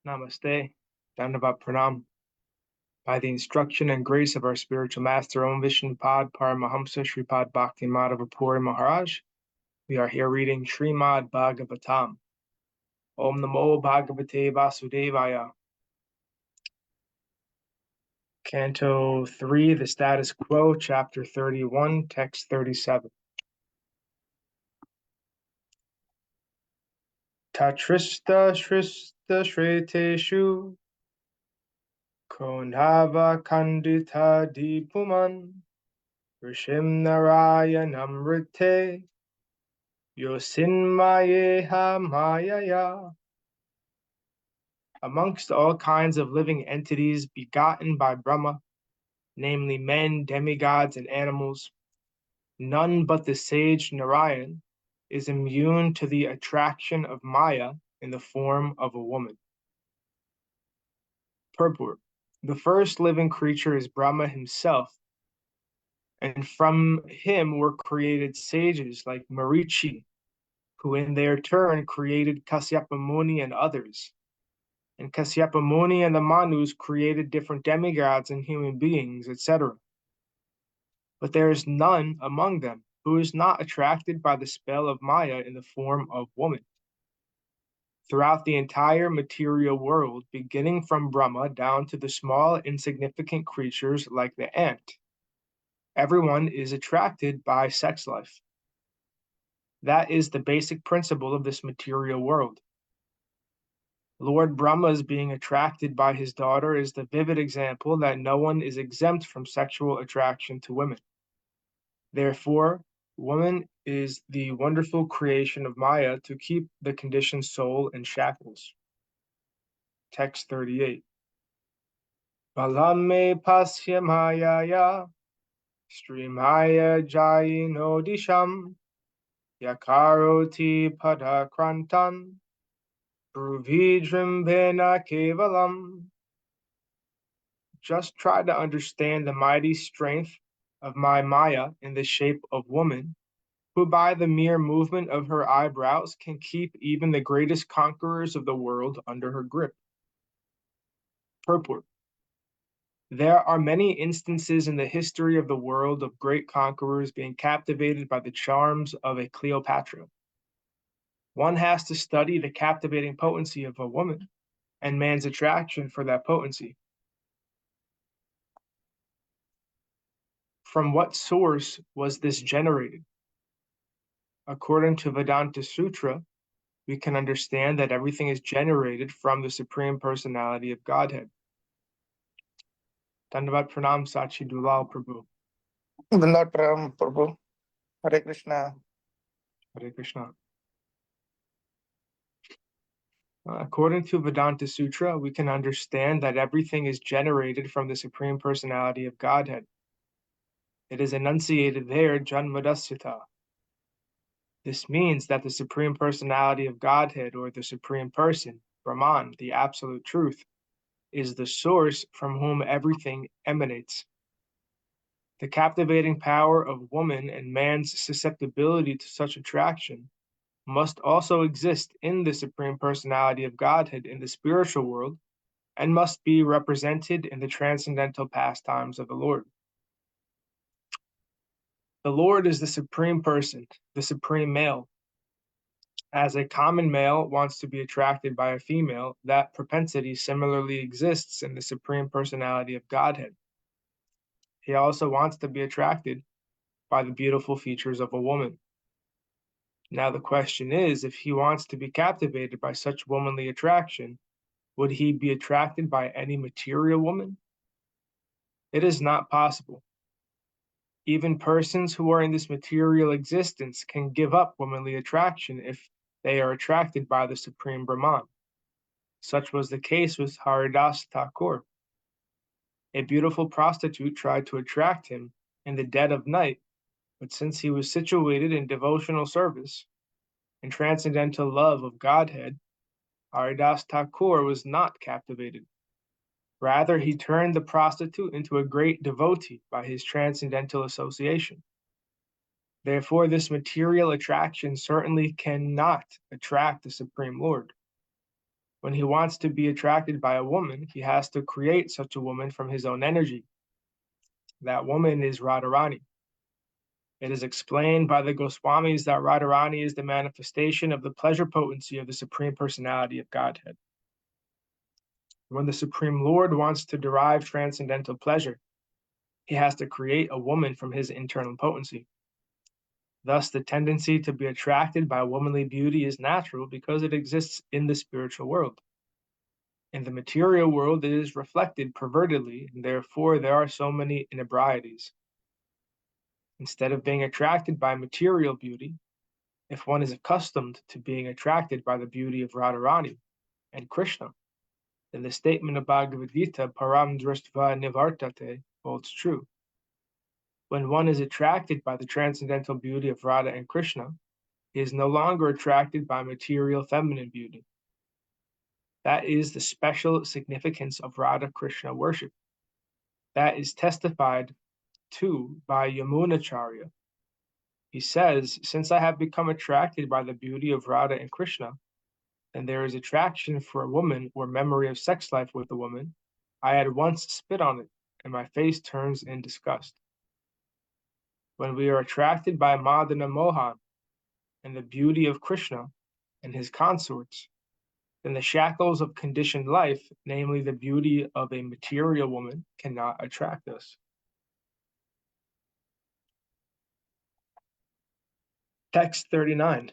Namaste, Dandavat Pranam. By the instruction and grace of our spiritual master, Om Vishnupad Paramahamsa Sripad Bhakti Madhava Puri Maharaj, we are here reading Srimad Bhagavatam. Om Namo Bhagavate Vasudevaya. Canto 3, the status quo, chapter 31, text 37. Tatrista Shrista Shreteshu Konava Kandita Dipuman Rishim Narayanam Rite Yosinmayeha Mayaya. Amongst all kinds of living entities begotten by Brahma, namely men, demigods, and animals, none but the sage Narayan is immune to the attraction of Maya in the form of a woman. Purport. The first living creature is Brahma himself, and from him were created sages like Marichi, who in their turn created Kasyapa Muni and others. And Kasyapa Muni and the Manus created different demigods and human beings, etc. But there is none among them who is not attracted by the spell of Maya in the form of woman. Throughout the entire material world, beginning from Brahma down to the small, insignificant creatures like the ant, everyone is attracted by sex life. That is the basic principle of this material world. Lord Brahma's being attracted by his daughter is the vivid example that no one is exempt from sexual attraction to women. Therefore, woman is the wonderful creation of Maya to keep the conditioned soul in shackles. Text 38. Balame pasya mayaya strimaya jayino disham yakaroti padakrantan Dhruvidrimbena kevalam. Just try to understand the mighty strength of my Maya in the shape of woman, who by the mere movement of her eyebrows can keep even the greatest conquerors of the world under her grip. Purport. There are many instances in the history of the world of great conquerors being captivated by the charms of a Cleopatra. One has to study the captivating potency of a woman and man's attraction for that potency. From what source was this generated? According to Vedanta Sutra, we can understand that everything is generated from the Supreme Personality of Godhead. Dandavat Pranam Sachi Dulal Prabhu. Dandavat Pranam Prabhu. Hare Krishna. Hare Krishna. According to Vedanta Sutra, we can understand that everything is generated from the Supreme Personality of Godhead. It is enunciated there, Janmadasyata. This means that the Supreme Personality of Godhead, or the Supreme Person, Brahman, the Absolute Truth, is the source from whom everything emanates. The captivating power of woman and man's susceptibility to such attraction must also exist in the Supreme Personality of Godhead in the spiritual world and must be represented in the transcendental pastimes of the Lord. The Lord is the Supreme Person, the Supreme Male. As a common male wants to be attracted by a female, that propensity similarly exists in the Supreme Personality of Godhead. He also wants to be attracted by the beautiful features of a woman. Now the question is, if he wants to be captivated by such womanly attraction, would he be attracted by any material woman? It is not possible. Even persons who are in this material existence can give up womanly attraction if they are attracted by the Supreme Brahman. Such was the case with Haridas Thakur. A beautiful prostitute tried to attract him in the dead of night, but since he was situated in devotional service and transcendental love of Godhead, Haridas Thakur was not captivated. Rather, he turned the prostitute into a great devotee by his transcendental association. Therefore, this material attraction certainly cannot attract the Supreme Lord. When he wants to be attracted by a woman, he has to create such a woman from his own energy. That woman is Radharani. It is explained by the Goswamis that Radharani is the manifestation of the pleasure potency of the Supreme Personality of Godhead. When the Supreme Lord wants to derive transcendental pleasure, he has to create a woman from his internal potency. Thus, the tendency to be attracted by womanly beauty is natural because it exists in the spiritual world. In the material world, it is reflected pervertedly, and therefore there are so many inebrieties. Instead of being attracted by material beauty, if one is accustomed to being attracted by the beauty of Radharani and Krishna, then the statement of Bhagavad Gita, Param Drištva Nivartate, holds true. When one is attracted by the transcendental beauty of Radha and Krishna, he is no longer attracted by material feminine beauty. That is the special significance of Radha Krishna worship. That is testified to by Yamunacharya. He says, since I have become attracted by the beauty of Radha and Krishna, and there is attraction for a woman or memory of sex life with a woman, I at once spit on it, and my face turns in disgust. When we are attracted by Madana Mohan and the beauty of Krishna and his consorts, then the shackles of conditioned life, namely the beauty of a material woman, cannot attract us. Text 39.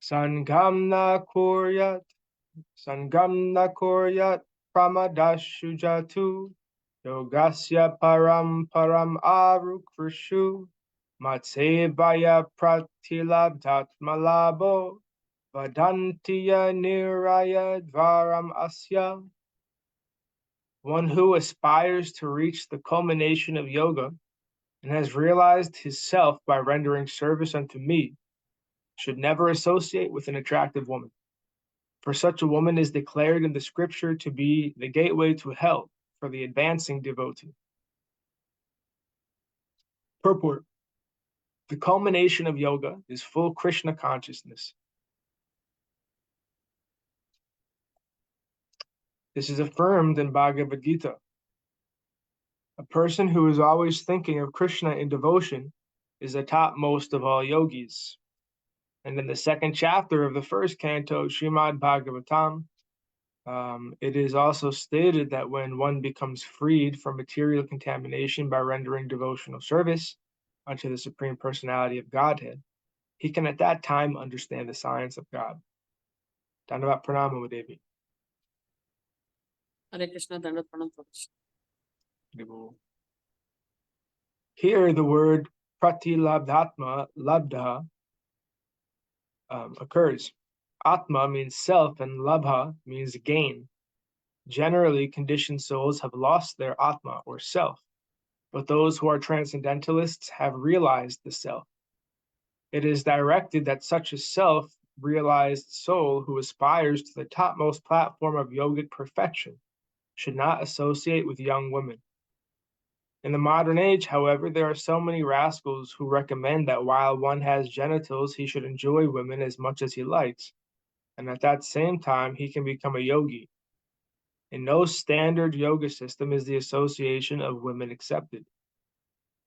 Sangam na kuryat pramadashujatu yogasya param arukrishu matsevaya pratilabdhatmalabo vadantiya niraya dvaram asya. One who aspires to reach the culmination of yoga and has realized his self by rendering service unto me should never associate with an attractive woman. For such a woman is declared in the scripture to be the gateway to hell for the advancing devotee. Purport. The culmination of yoga is full Krishna consciousness. This is affirmed in Bhagavad Gita. A person who is always thinking of Krishna in devotion is the topmost of all yogis. And in the second chapter of the first canto, Srimad Bhagavatam, it is also stated that when one becomes freed from material contamination by rendering devotional service unto the Supreme Personality of Godhead, he can at that time understand the science of God. Dandavat Pranama Devi. Hare Krishna, Dandavat Pranam. Here, the word pratilabdhatma, labdha, occurs. Atma means self and labha means gain. Generally, conditioned souls have lost their atma or self, but those who are transcendentalists have realized the self. It is directed that such a self-realized soul who aspires to the topmost platform of yogic perfection should not associate with young women. In the modern age, however, there are so many rascals who recommend that while one has genitals, he should enjoy women as much as he likes, and at that same time, he can become a yogi. In no standard yoga system is the association of women accepted.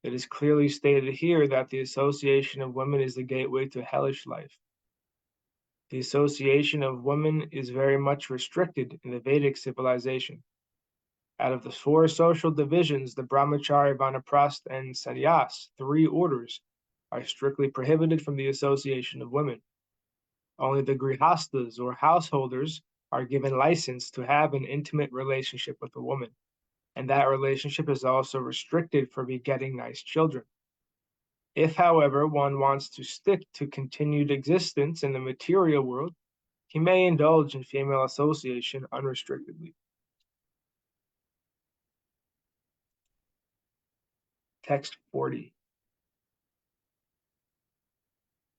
It is clearly stated here that the association of women is the gateway to hellish life. The association of women is very much restricted in the Vedic civilization. Out of the 4 social divisions, the brahmachari, vanaprastha, and sannyas, 3 orders, are strictly prohibited from the association of women. Only the grihastas, or householders, are given license to have an intimate relationship with a woman, and that relationship is also restricted for begetting nice children. If, however, one wants to stick to continued existence in the material world, he may indulge in female association unrestrictedly. Text 40.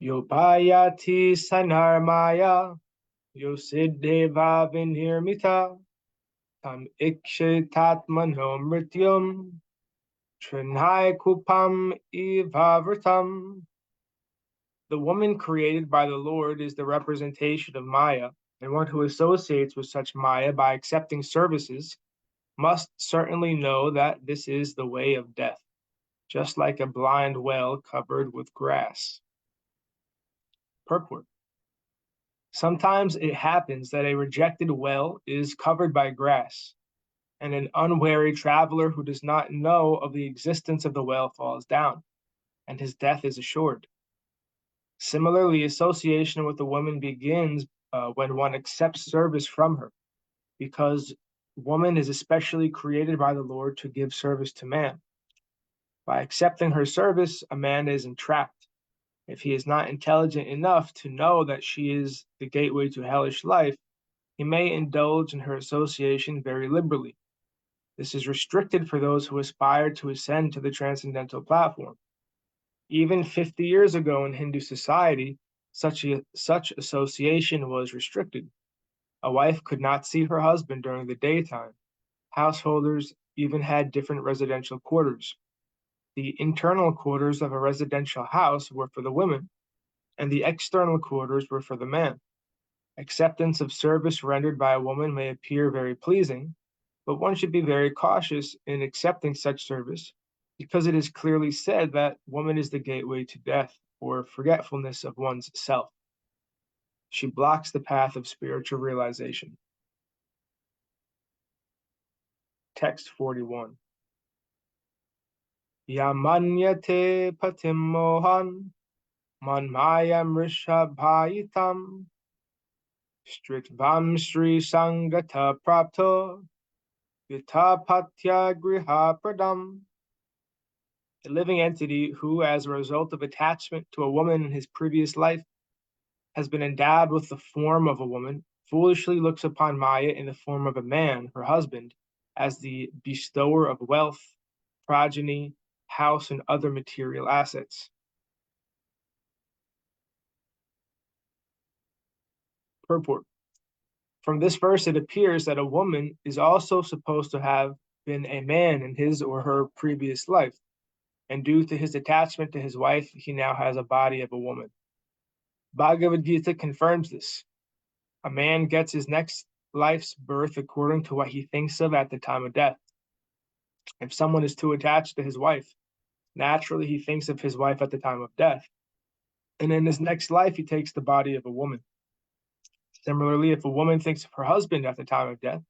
Yopayati sanarmaya yosiddheva vinirmita tam ikshitatmano mrityum trinai kupam ivavritam. The woman created by the Lord is the representation of Maya, and one who associates with such Maya by accepting services must certainly know that this is the way of death, just like a blind well covered with grass. Purport. Sometimes it happens that a rejected well is covered by grass, and an unwary traveler who does not know of the existence of the well falls down, and his death is assured. Similarly, association with a woman begins when one accepts service from her, because woman is especially created by the Lord to give service to man. By accepting her service, a man is entrapped. If he is not intelligent enough to know that she is the gateway to hellish life, he may indulge in her association very liberally. This is restricted for those who aspire to ascend to the transcendental platform. Even 50 years ago in Hindu society, such association was restricted. A wife could not see her husband during the daytime. Householders even had different residential quarters. The internal quarters of a residential house were for the women, and the external quarters were for the man. Acceptance of service rendered by a woman may appear very pleasing, but one should be very cautious in accepting such service, because it is clearly said that woman is the gateway to death or forgetfulness of one's self. She blocks the path of spiritual realization. Text 41. Yamanyate patim mohan manmayam rishabhayitam Stritvam Sri Sangata Prapto Yatapatya Griha Pradam. A living entity who, as a result of attachment to a woman in his previous life, has been endowed with the form of a woman, foolishly looks upon Maya in the form of a man, her husband, as the bestower of wealth, progeny, house, and other material assets. Purport. From this verse, it appears that a woman is also supposed to have been a man in his or her previous life, and due to his attachment to his wife, he now has a body of a woman. Bhagavad Gita confirms this. A man gets his next life's birth according to what he thinks of at the time of death. If someone is too attached to his wife, naturally he thinks of his wife at the time of death, and in his next life he takes the body of a woman. Similarly, if a woman thinks of her husband at the time of death,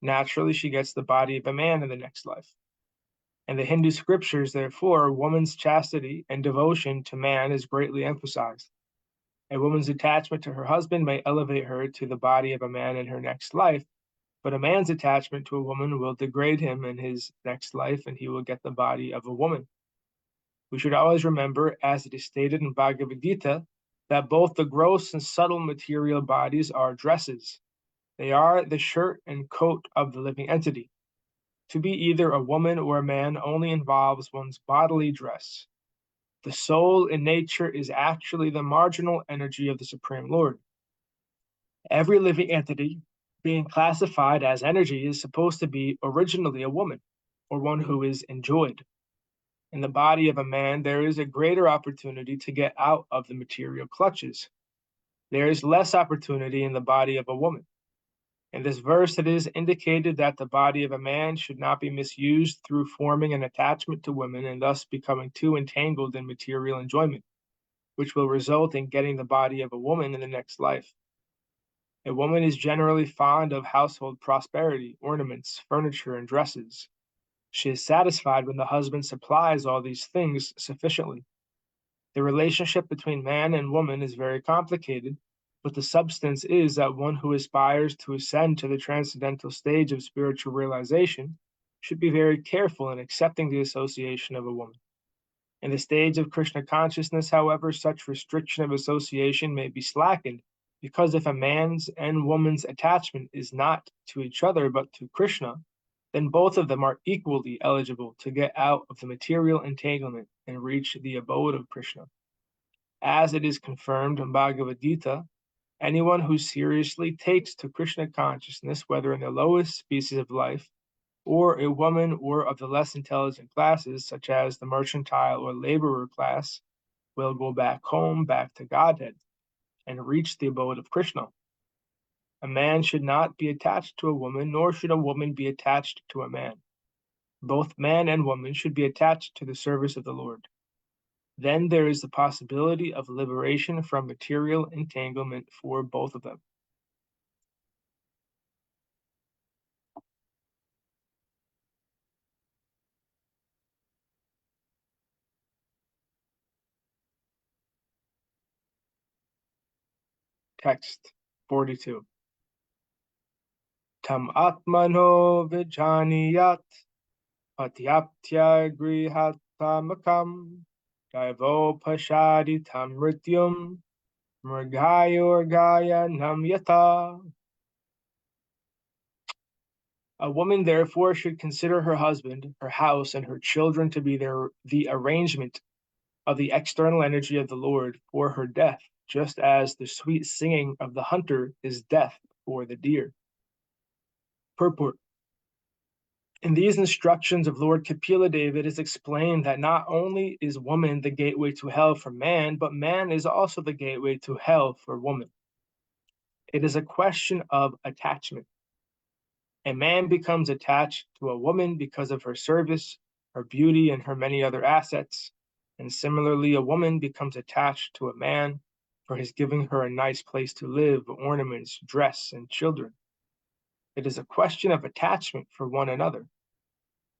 naturally she gets the body of a man in the next life. In the Hindu scriptures, therefore, woman's chastity and devotion to man is greatly emphasized. A woman's attachment to her husband may elevate her to the body of a man in her next life, but a man's attachment to a woman will degrade him in his next life, and he will get the body of a woman. We should always remember, as it is stated in Bhagavad Gita, that both the gross and subtle material bodies are dresses. They are the shirt and coat of the living entity. To be either a woman or a man only involves one's bodily dress. The soul in nature is actually the marginal energy of the Supreme Lord. Every living entity, being classified as energy, is supposed to be originally a woman, or one who is enjoyed. In the body of a man, there is a greater opportunity to get out of the material clutches. There is less opportunity in the body of a woman. In this verse, it is indicated that the body of a man should not be misused through forming an attachment to women and thus becoming too entangled in material enjoyment, which will result in getting the body of a woman in the next life. A woman is generally fond of household prosperity, ornaments, furniture, and dresses. She is satisfied when the husband supplies all these things sufficiently. The relationship between man and woman is very complicated, but the substance is that one who aspires to ascend to the transcendental stage of spiritual realization should be very careful in accepting the association of a woman. In the stage of Krishna consciousness, however, such restriction of association may be slackened, because if a man's and woman's attachment is not to each other but to Krishna, then both of them are equally eligible to get out of the material entanglement and reach the abode of Krishna. As it is confirmed in Bhagavad Gita, anyone who seriously takes to Krishna consciousness, whether in the lowest species of life, or a woman or of the less intelligent classes, such as the mercantile or laborer class, will go back home, back to Godhead, and reach the abode of Krishna. A man should not be attached to a woman, nor should a woman be attached to a man. Both man and woman should be attached to the service of the Lord. Then there is the possibility of liberation from material entanglement for both of them. Text 42. Tam atmano vijaniyat patyaptya grihathamakam daivo pashadi tam rityum mrigayorgaya namyata. A woman therefore should consider her husband, her house, and her children to be the arrangement of the external energy of the Lord for her death, just as the sweet singing of the hunter is death for the deer. Purport. In these instructions of Lord Kapila Deva, it is explained that not only is woman the gateway to hell for man, but man is also the gateway to hell for woman. It is a question of attachment. A man becomes attached to a woman because of her service, her beauty, and her many other assets. And similarly, a woman becomes attached to a man for his giving her a nice place to live, ornaments, dress, and children. It is a question of attachment for one another.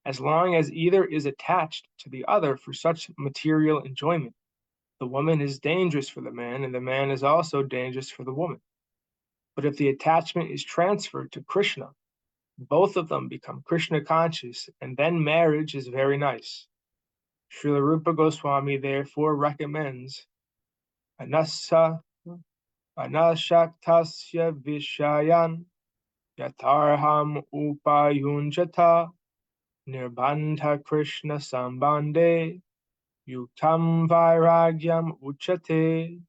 As long as either is attached to the other for such material enjoyment, the woman is dangerous for the man, and the man is also dangerous for the woman. But if the attachment is transferred to Krishna, both of them become Krishna conscious, and then marriage is very nice. Srila Rupa Goswami therefore recommends anashaktasya vishayan yatarham upayunjata nirbandha Krishna sambande yuktam vairagyam uchate.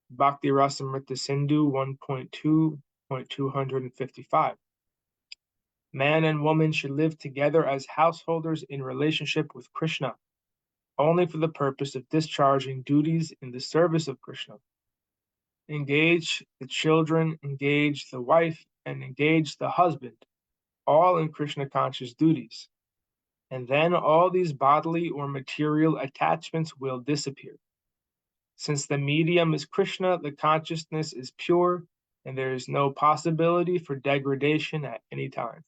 Bhakti Rasamrita Sindhu 1.2.255. Man and woman should live together as householders in relationship with Krishna, only for the purpose of discharging duties in the service of Krishna. Engage the children, engage the wife, and engage the husband, all in Krishna conscious duties. And then all these bodily or material attachments will disappear. Since the medium is Krishna, the consciousness is pure, and there is no possibility for degradation at any time.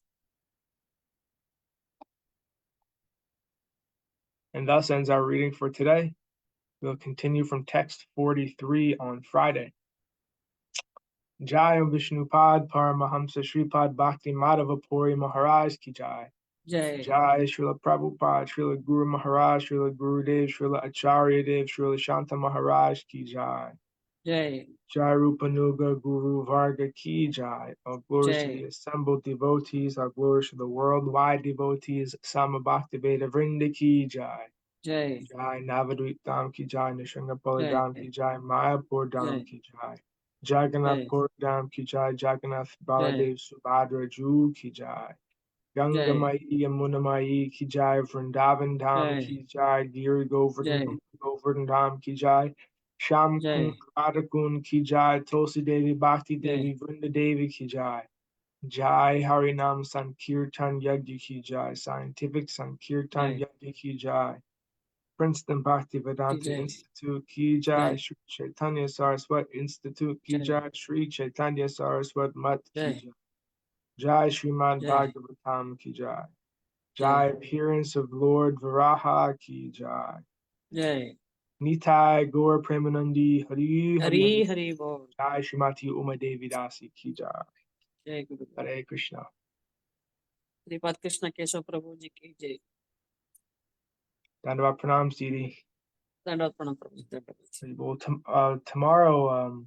And thus ends our reading for today. We'll continue from text 43 on Friday. Jai Vishnupad Paramahamsa Sripad Bhakti Madhava Puri Maharaj Ki Jai. Jai. Jai Srila Prabhupada, Srila Guru Maharaj, Srila Gurudev, Srila Acharya Dev, Srila Shanta Maharaj Ki Jai. Jai. Jai Rupanuga Guru Varga Ki Jai. All glories to Jai. the assembled devotees, all glories to the worldwide devotees, Sama Bhaktiveda Vrinda Ki Jai. Jai. Jai Navadvip Dham Ki Jai, Nishangapala Jai. Dham Ki Jai, Mayapur Dham Jai. Ki Jai. Jagannath Jai. Pur Dham Ki Jai, Jagannath Jai. Baladev Subhadra Ju Ki Jai. Ganga Jai. Mai Yamuna Mai Ki Jai, Vrindavan Dham Jai. Ki Jai, Giri Govardhan Jai. Govardhan Dham Ki Jai. Sham Kund Jai. Radha Kund Ki Jai, Tulsi Devi Bhakti Jai. Devi Vrinda Devi Ki Jai. Jai Harinam Sankirtan Yagya Ki Jai, Scientific Sankirtan Jai. Yagya Ki Jai. Princeton Bhaktivedanta Jai. Institute Ki Jai, Jai. Sri Chaitanya Saraswat Institute Ki Jai. Jai, Sri Chaitanya Saraswat Mat Ki Jai. Jai. Jai Srimad Jai. Bhagavatam Ki Jai. Jai. Jai Appearance of Lord Varaha Ki Jai. Jai. Nitai Gaur Premanandi Hari Hari Hari Hari. Hari Bol. Jai Srimati Uma Devi Dasi Ki Jai. Jai Guru. Hare Krishna. Sripad Krishna Keshav Prabhu ji ki jai. Dandavat Pranam Didi. Dandavat Pranam Prabhu ji. Well, tomorrow,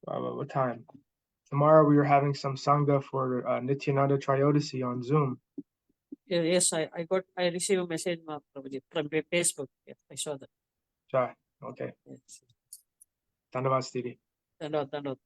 what time? Tomorrow we are having some Sangha for Nityananda Trayodasi on Zoom. Yes, I received a message Prabhu ji, from Facebook. Yes, I saw that. Jai. Okay. Yes. Dandavat Didi. Dandavat.